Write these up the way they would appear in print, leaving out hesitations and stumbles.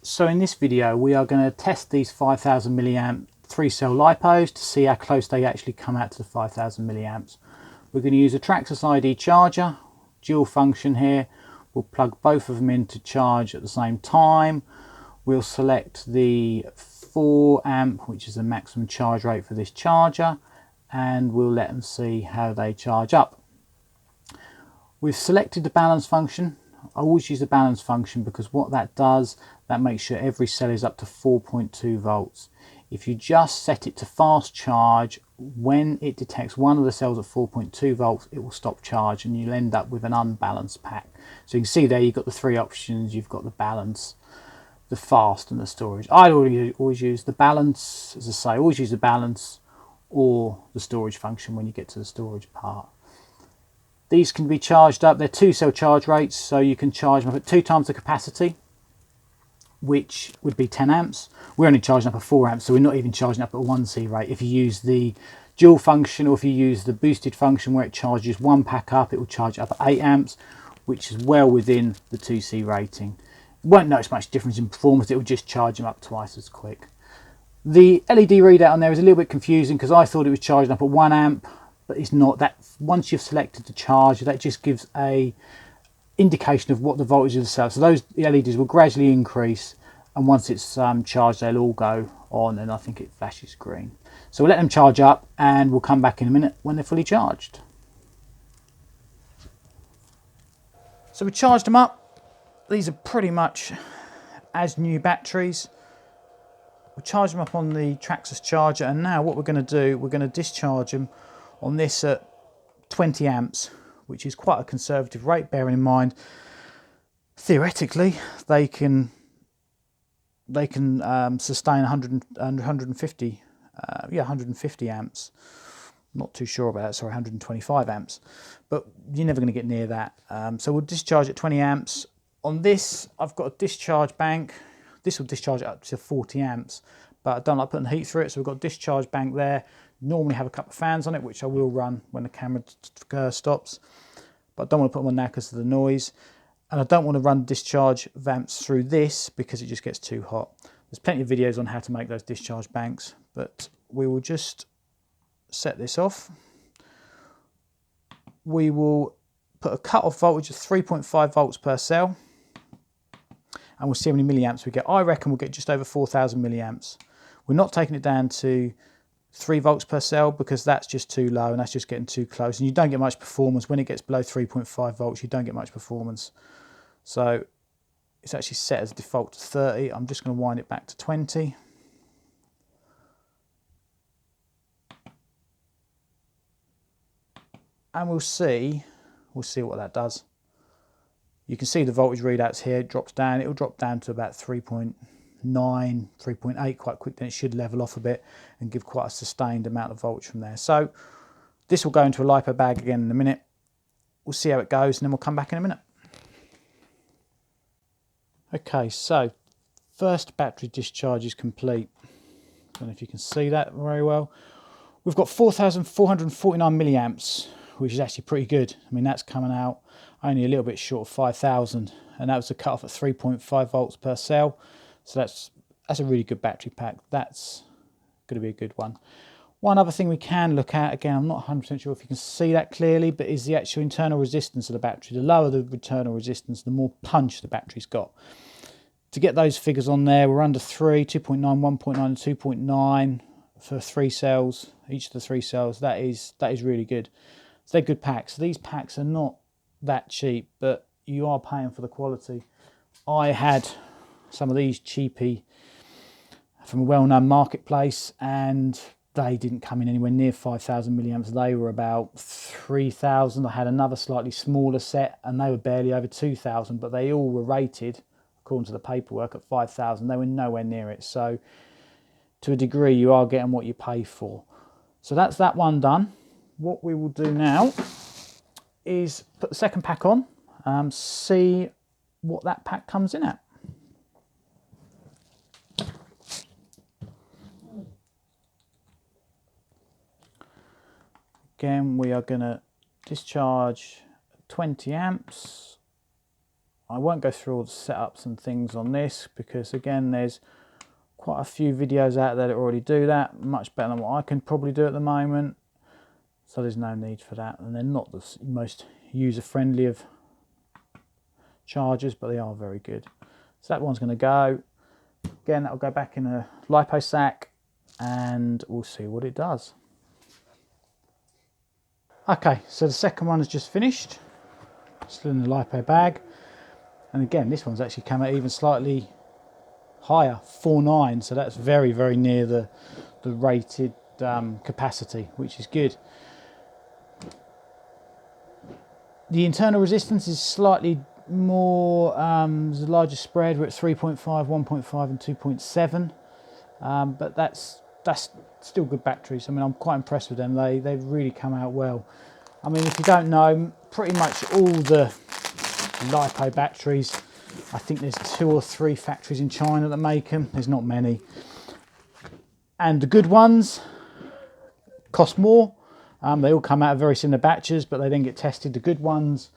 So in this video we are going to test these 5000 milliamp 3-cell lipos to see how close they actually come out to the 5000 milliamps. We're going to use a Traxxas ID charger, dual function here. We'll plug both of them in to charge at the same time. We'll select the 4 amp, which is the maximum charge rate for this charger, and we'll let them see how they charge up. We've selected the balance function. I always use the balance function because what that does, that makes sure every cell is up to 4.2 volts. If you just set it to fast charge, when it detects one of the cells at 4.2 volts, it will stop charge and you'll end up with an unbalanced pack. So you can see there you've got the three options. You've got the balance, the fast and the storage. I always use the balance, as I say, always use the balance or the storage function when you get to the storage part. These can be charged up. They're 2-cell charge rates, so you can charge them up at 2 times the capacity, which would be 10 amps. We're only charging up at 4 amps, so we're not even charging up at 1C rate. If you use the dual function or if you use the boosted function where it charges one pack up, it will charge up at 8 amps, which is well within the 2C rating. You won't notice much difference in performance, it will just charge them up twice as quick. The LED readout on there is a little bit confusing because I thought it was charging up at 1 amp, but it's not. That once you've selected the charge, that just gives a indication of what the voltage of the cell. So those LEDs will gradually increase, and once it's charged, they'll all go on, and I think it flashes green. So we'll let them charge up, and we'll come back in a minute when they're fully charged. So we charged them up. These are pretty much as new batteries. We'll charge them up on the Traxxas charger, and now what we're going to do, we're going to discharge them on this at 20 amps, which is quite a conservative rate, bearing in mind theoretically they can sustain 150 amps. Not too sure about that, sorry, 125 amps, but you're never going to get near that. So we'll discharge at 20 amps. On this, I've got a discharge bank. This will discharge it up to 40 amps, but I don't like putting heat through it, so we've got a discharge bank there. Normally have a couple of fans on it, which I will run when the camera stops, but I don't want to put them on now because of the noise, and I don't want to run discharge vamps through this because it just gets too hot. There's plenty of videos on how to make those discharge banks, but we will just set this off. We will put a cut-off voltage of 3.5 volts per cell, and we'll see how many milliamps we get. I reckon we'll get just over 4,000 milliamps. We're not taking it down to 3 volts per cell because that's just too low and that's just getting too close, and you don't get much performance when it gets below 3.5 volts. You don't get much performance, so it's actually set as default to 30. I'm just going to wind it back to 20. And we'll see what that does. You can see the voltage readouts here. It drops down. It will drop down to about 3.9, 3.8 quite quick. Then it should level off a bit and give quite a sustained amount of voltage from there. So this will go into a lipo bag again in a minute. We'll see how it goes, and then we'll come back in a minute. Okay, so first battery discharge is complete. I don't know if you can see that very well. We've got 4,449 milliamps, which is actually pretty good. I mean, that's coming out only a little bit short of 5,000, and that was a cut off at 3.5 volts per cell. So that's a really good battery pack. That's going to be a good one. One other thing we can look at, again, I'm not 100% sure if you can see that clearly, but is the actual internal resistance of the battery. The lower the internal resistance, the more punch the battery's got. To get those figures on there, we're under 3, 2.9, 1.9 and 2.9 for 3 cells, each of the 3 cells. That is really good. So they're good packs. These packs are not that cheap, but you are paying for the quality. I had some of these cheapy from a well-known marketplace, and they didn't come in anywhere near 5,000 milliamps. They were about 3,000. I had another slightly smaller set, and they were barely over 2,000, but they all were rated, according to the paperwork, at 5,000. They were nowhere near it. So to a degree, you are getting what you pay for. So that's that one done. What we will do now is put the second pack on, see what that pack comes in at. Again, we are going to discharge 20 amps. I won't go through all the setups and things on this because again there's quite a few videos out there that already do that, much better than what I can probably do at the moment. So there's no need for that, and they're not the most user-friendly of chargers, but they are very good. So that one's going to go. Again, that'll go back in a lipo sack and we'll see what it does. Okay, so the second one is just finished. Still in the lipo bag. And again, this one's actually come out even slightly higher, 4.9, so that's very, very near the rated capacity, which is good. The internal resistance is slightly more, there's a larger spread. We're at 3.5, 1.5 and 2.7, but that's still good batteries. I mean, I'm quite impressed with them. They've really come out well. I mean, if you don't know, pretty much all the lipo batteries, I think there's 2 or 3 factories in China that make them. There's not many. And the good ones cost more. They all come out of very similar batches, but they then get tested. The good ones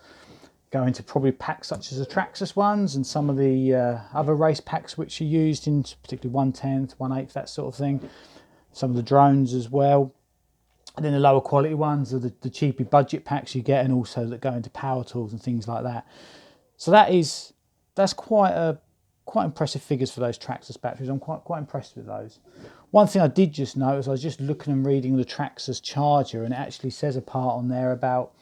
go into probably packs such as the Traxxas ones and some of the other race packs which are used in particularly 1/10, 1/8, that sort of thing. Some of the drones as well. And then the lower quality ones are the cheapy budget packs you get, and also that go into power tools and things like that. So that's quite impressive figures for those Traxxas batteries. I'm quite impressed with those. One thing I did just notice, I was just looking and reading the Traxxas charger, and it actually says a part on there about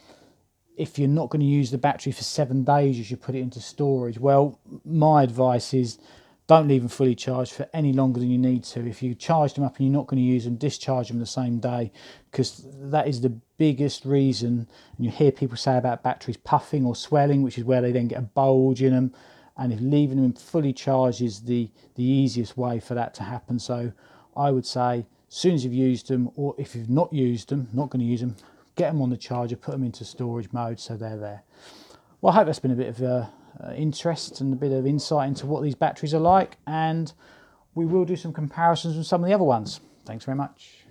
if you're not going to use the battery for 7 days, you should put it into storage. Well, my advice is don't leave them fully charged for any longer than you need to. If you charge them up and you're not going to use them, discharge them the same day, because that is the biggest reason. And you hear people say about batteries puffing or swelling, which is where they then get a bulge in them. And if leaving them fully charged is the easiest way for that to happen. So I would say as soon as you've used them, or if you've not used them, not going to use them, get them on the charger, put them into storage mode so they're there. Well, I hope that's been a bit of interest and a bit of insight into what these batteries are like, and we will do some comparisons with some of the other ones. Thanks very much.